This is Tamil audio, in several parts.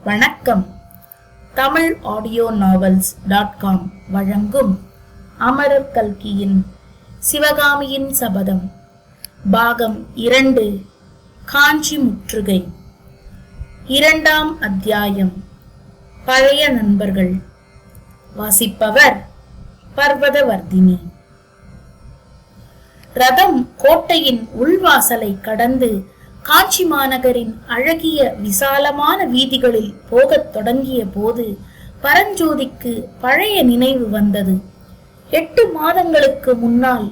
வணக்கம். தமிழ் ஆடியோ நாவல்ஸ்.com வழங்கும் அமரர் கல்கியின் சிவகாமியின் சபதம் பாகம் 2 காஞ்சி முற்றுகை. 2ஆம் அத்தியாயம். பழைய நண்பர்கள். வாசிப்பவர் பர்வதவர்தினி. ரதம் கோட்டையின் உள்வாசலை கடந்து காஞ்சி மாநகரின் அழகிய விசாலமான வீதிகளில் போகத் தொடங்கிய போது பரஞ்சோதிக்கு பழைய நினைவு வந்தது. 8 மாதங்களுக்கு முன்னால்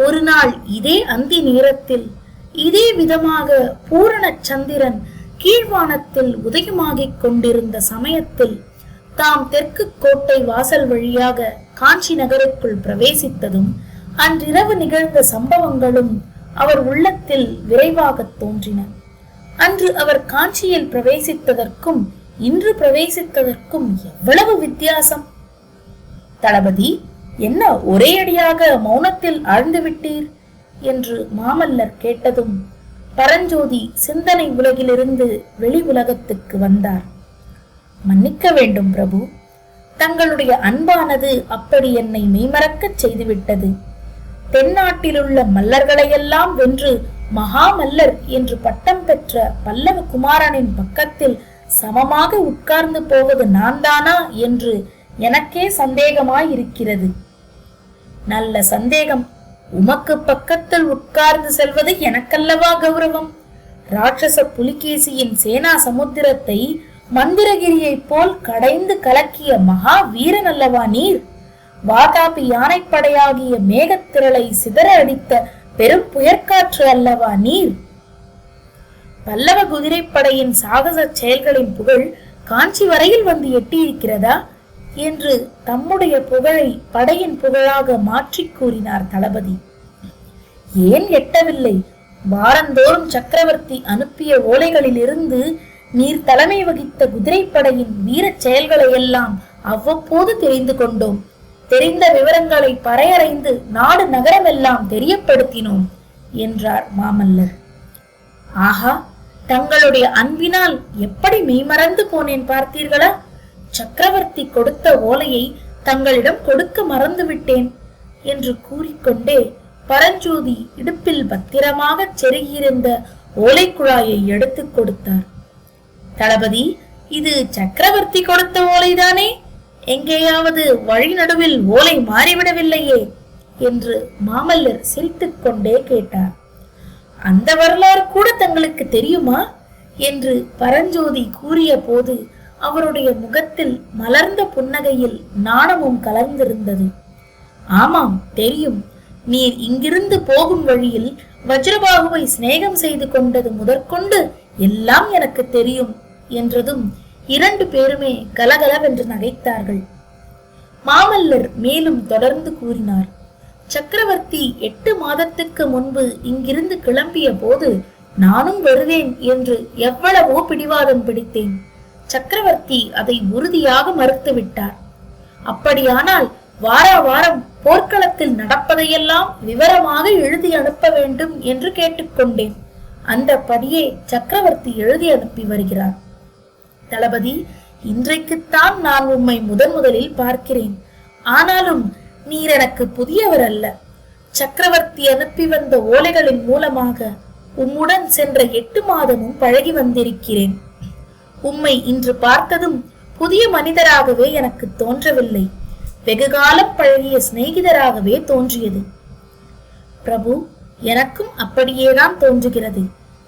ஒரு நாள் இதே அந்தி நேரத்தில் இதே விதமாக பூரண சந்திரன் கீழ்வானத்தில் உதயமாகிக் கொண்டிருந்த சமயத்தில் தாம் தெற்கு கோட்டை வாசல் வழியாக காஞ்சி நகருக்குள் பிரவேசித்ததும் அன்றிரவு நிகழ்ந்த சம்பவங்களும் அவர் உள்ளத்தில் விரைவாக தோன்றின. அன்று அவர் காஞ்சியில் பிரவேசித்ததற்கும் இன்று பிரவேசித்ததற்கும் எவ்வளவு வித்தியாசம்! தளபதி, என்ன ஒரே அடியாக மௌனத்தில் ஆழ்ந்து விட்டீர் என்று மாமல்லர் கேட்டதும் பரஞ்சோதி சிந்தனை உலகிலிருந்து வெளி உலகத்துக்கு வந்தார். மன்னிக்க வேண்டும் பிரபு, தங்களுடைய அன்பானது அப்படி என்னை மெய்மறக்கச் செய்துவிட்டது. தென்னாட்டிலுள்ள மல்லர்களையெல்லாம் வென்று மகாமல்லர் என்று பட்டம் பெற்ற பல்லவ குமாரனின் பக்கத்தில் சமமாக உட்கார்ந்து போவது நான் தானா என்று எனக்கே சந்தேகமாயிருக்கிறது. நல்ல சந்தேகம். உமக்கு பக்கத்தில் உட்கார்ந்து செல்வது எனக்கல்லவா கௌரவம்? ராட்சச புலிகேசியின் சேனா சமுத்திரத்தை மந்திரகிரியை போல் கடைந்து கலக்கிய மகா வீரன் அல்லவா நீர்? வாதாபி யானைப்படையாகிய மேகத்திரளை சிதற அடித்த பெரும் புயற்காற்று அல்லவா நீர்? பல்லவ குதிரைப்படையின் சாகச செயல்களின் புகழ் காஞ்சி வரையில் வந்து எட்டியிருக்கிறதா என்று தம்முடைய புகழை படையின் புகழாக மாற்றி கூறினார் தளபதி. ஏன் எட்டவில்லை? வாரந்தோறும் சக்கரவர்த்தி அனுப்பிய ஓலைகளில் இருந்து நீர் தலைமை வகித்த குதிரைப்படையின் வீர செயல்களை எல்லாம் அவ்வப்போது தெரிந்து கொண்டோம். தெரிந்த விவரங்களை பறையறைந்து நாடு நகரமெல்லாம் தெரியப்படுத்தினோம் என்றார் மாமல்லர். ஆஹா, தங்களுடைய அன்பினால் எப்படி மெய்மறந்து போனேன் பார்த்தீர்களா? சக்கரவர்த்தி கொடுத்த ஓலையை தங்களிடம் கொடுக்க மறந்து விட்டேன் என்று கூறிக்கொண்டே பரஞ்சோதி இடுப்பில் பத்திரமாக செருகியிருந்த ஓலை குழாயை எடுத்து கொடுத்தார். தளபதி, இது சக்கரவர்த்தி கொடுத்த ஓலைதானே? எங்கேயாவது வழி நடுவில் ஓலை மாறிவிடவில்லையே என்று மாமல்லர் சிரித்துக் கொண்டே கேட்டார். அந்த வரலாறு கூட தங்களுக்கு தெரியுமா என்று பரஞ்சோதி கூறிய போது அவருடைய முகத்தில் மலர்ந்த புன்னகையில் நாணமும் கலர்ந்திருந்தது. ஆமாம், தெரியும். நீர் இங்கிருந்து போகும் வழியில் வஜ்ரபாகுவை சிநேகம் செய்து கொண்டது முதற்கொண்டு எல்லாம் எனக்கு தெரியும் என்றதும் 2 பேருமே கலகலவென்று நகைத்தார்கள். மாமல்லர் மேலும் தொடர்ந்து கூறினார். சக்கரவர்த்தி 8 மாதத்துக்கு முன்பு இங்கிருந்து கிளம்பிய போது நானும் வருவேன் என்று எவ்வளவோ பிடிவாதம் பிடித்தேன். சக்கரவர்த்தி அதை உறுதியாக மறுத்துவிட்டார். அப்படியானால் வார வாரம் போர்க்களத்தில் நடப்பதையெல்லாம் விவரமாக எழுதி அனுப்ப வேண்டும் என்று கேட்டுக்கொண்டேன். அந்த படியே சக்கரவர்த்தி எழுதி அனுப்பி வருகிறார். தளபதி, இன்றைக்குத்தான் நான் உம்மை முதலில் பார்க்கிறேன். ஆனாலும் நீர் எனக்கு புதியவர் அல்ல. சக்கரவர்த்தி அனுப்பி வந்த ஓலைகளின் மூலமாக உம்முடன் சென்ற 8 மாதமும் பழகி வந்திருக்கிறேன். உம்மை இன்று பார்த்ததும் புதிய மனிதராகவே எனக்கு தோன்றவில்லை. வெகுகாலம் பழகிய சிநேகிதராகவே தோன்றியது. பிரபு, எனக்கும் அப்படியேதான் தோன்றுகிறது.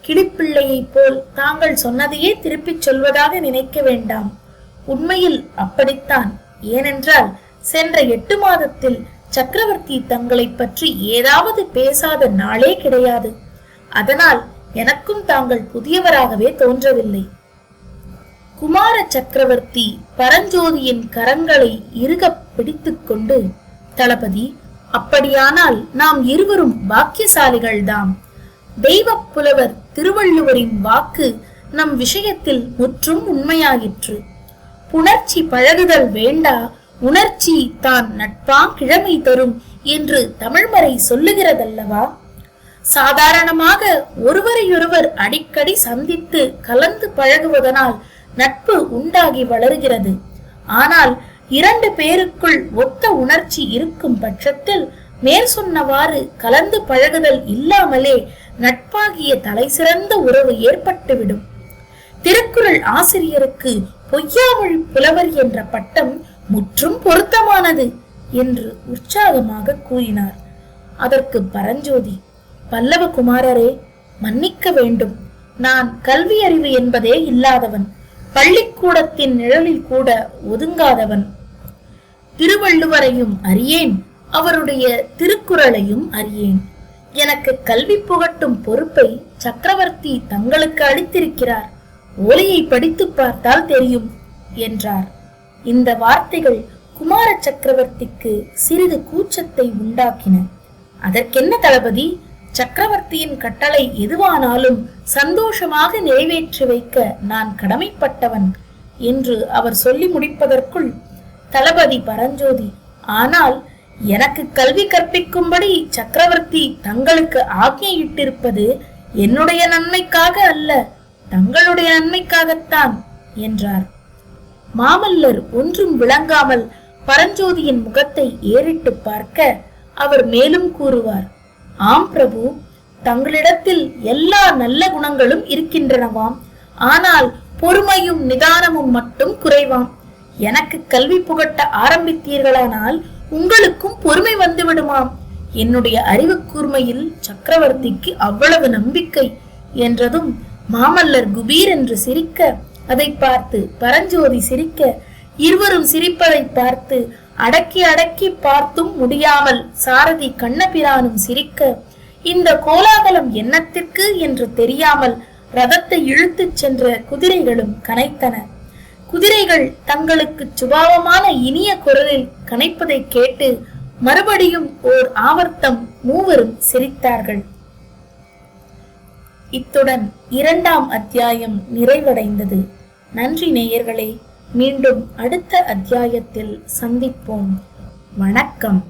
கிளிப்பிள்ளையை போல் தாங்கள் சொன்னதையே திருப்பிச் சொல்வதாக நினைக்க வேண்டாம். உண்மையில் அப்படித்தான். ஏனென்றால் சென்ற 8 மாதத்தில் சக்கரவர்த்தி தங்களை பற்றி ஏதாவது பேசாத நாளே கிடையாது. அதனால் எனக்கும் தாங்கள் புதியவராகவே தோன்றவில்லை. குமார சக்கரவர்த்தி பரஞ்சோதியின் கரங்களை இறுக பிடித்துக் கொண்டு, தளபதி, அப்படியானால் நாம் இருவரும் பாக்கியசாலிகள்தாம். தெய்வ புலவர் திருவள்ளுவரின் வாக்கு நம் விஷயத்தில் முற்றும் உண்மையாயிற்று. புணர்ச்சி பழகுதல் வேண்டா, உணர்ச்சி தான் நட்பாங் கிழமை தரும் என்று தமிழ்மறை சொல்லுகிறதல்லவா? சாதாரணமாக ஒருவரையொருவர் அடிக்கடி சந்தித்து கலந்து பழகுவதனால் நட்பு உண்டாகி வளர்கிறது. ஆனால் 2 பேருக்குள் ஒத்த உணர்ச்சி இருக்கும் பட்சத்தில் மேற் சொன்னவாறு கலந்து பழகுதல் இல்லாமலே நட்பாகிய தலை சிறந்த உறவு ஏற்பட்டுவிடும். திருக்குறள் ஆசிரியருக்கு பொய்யாமொழி புலவர் என்ற பட்டம் முற்றும் பொருத்தமானது என்று உற்சாகமாக கூறினார். அதற்கு பரஞ்சோதி, பல்லவ குமாரரே, மன்னிக்க வேண்டும். நான் கல்வி அறிவு என்பதே இல்லாதவன், பள்ளிக்கூடத்தின் நிழலில் கூட ஒதுங்காதவன். திருவள்ளுவரையும் அறியேன், அவருடைய திருக்குறளையும் அறியேன். எனக்கு கல்வி புகட்டும் பொறுப்பை சக்கரவர்த்தி தங்களுக்கு அளித்திருக்கிறார். ஓலையை படித்து பார்த்தால் தெரியும் என்றார். இந்த வார்த்தைகள் குமார சக்கரவர்த்திக்கு சிறிது கூச்சத்தை உண்டாக்கின. அதற்கென்ன தளபதி, சக்கரவர்த்தியின் கட்டளை எதுவானாலும் சந்தோஷமாக நிறைவேற்றி வைக்க நான் கடமைப்பட்டவன் என்று அவர் சொல்லி முடிப்பதற்குள் தளபதி பரஞ்சோதி, ஆனால் எனக்கு கல்வி கற்பிக்கும்படி சக்கரவர்த்தி தங்களுக்கு ஆக்ஞையிட்டிருப்பது என்னுடைய நன்மைக்காக அல்ல, தங்களுடைய நன்மைக்காகத்தான் என்றார். மாமல்லர் ஒன்றும் விளங்காமல் பரஞ்சோதியின் முகத்தை ஏறிட்டு பார்க்க அவர் மேலும் கூறுவார், ஆம் பிரபு, தங்களிடத்தில் எல்லா நல்ல குணங்களும் இருக்கின்றனவாம். ஆனால் பொறுமையும் நிதானமும் மட்டும் குறைவாம். எனக்கு கல்வி புகட்ட ஆரம்பித்தீர்களானால் உங்களுக்கும் பொறுமை வந்து விடுமாம். என்னுடைய அறிவு கூர்மையில் சக்கரவர்த்திக்கு அவ்வளவு நம்பிக்கை என்றதும் மாமல்லர் குபீர் என்று சிரிக்க, அதை பார்த்து பரஞ்சோதி சிரிக்க, இருவரும் சிரிப்பதை பார்த்து அடக்கி அடக்கி பார்த்தும் முடியாமல் சாரதி கண்ணபிரானும் சிரிக்க, இந்த கோலாகலம் என்னத்திற்கு என்று தெரியாமல் ரதத்தை இழுத்துச் சென்ற குதிரைகளும் கனைத்தன. குதிரைகள் தங்களுக்கு சுபாவமான இனிய குரலில் கனைப்பதை கேட்டு மறுபடியும் ஓர் ஆவர்த்தம் மூவரும் சிரித்தார்கள். இத்துடன் 2ஆம் அத்தியாயம் நிறைவடைந்தது. நன்றி நேயர்களே, மீண்டும் அடுத்த அத்தியாயத்தில் சந்திப்போம். வணக்கம்.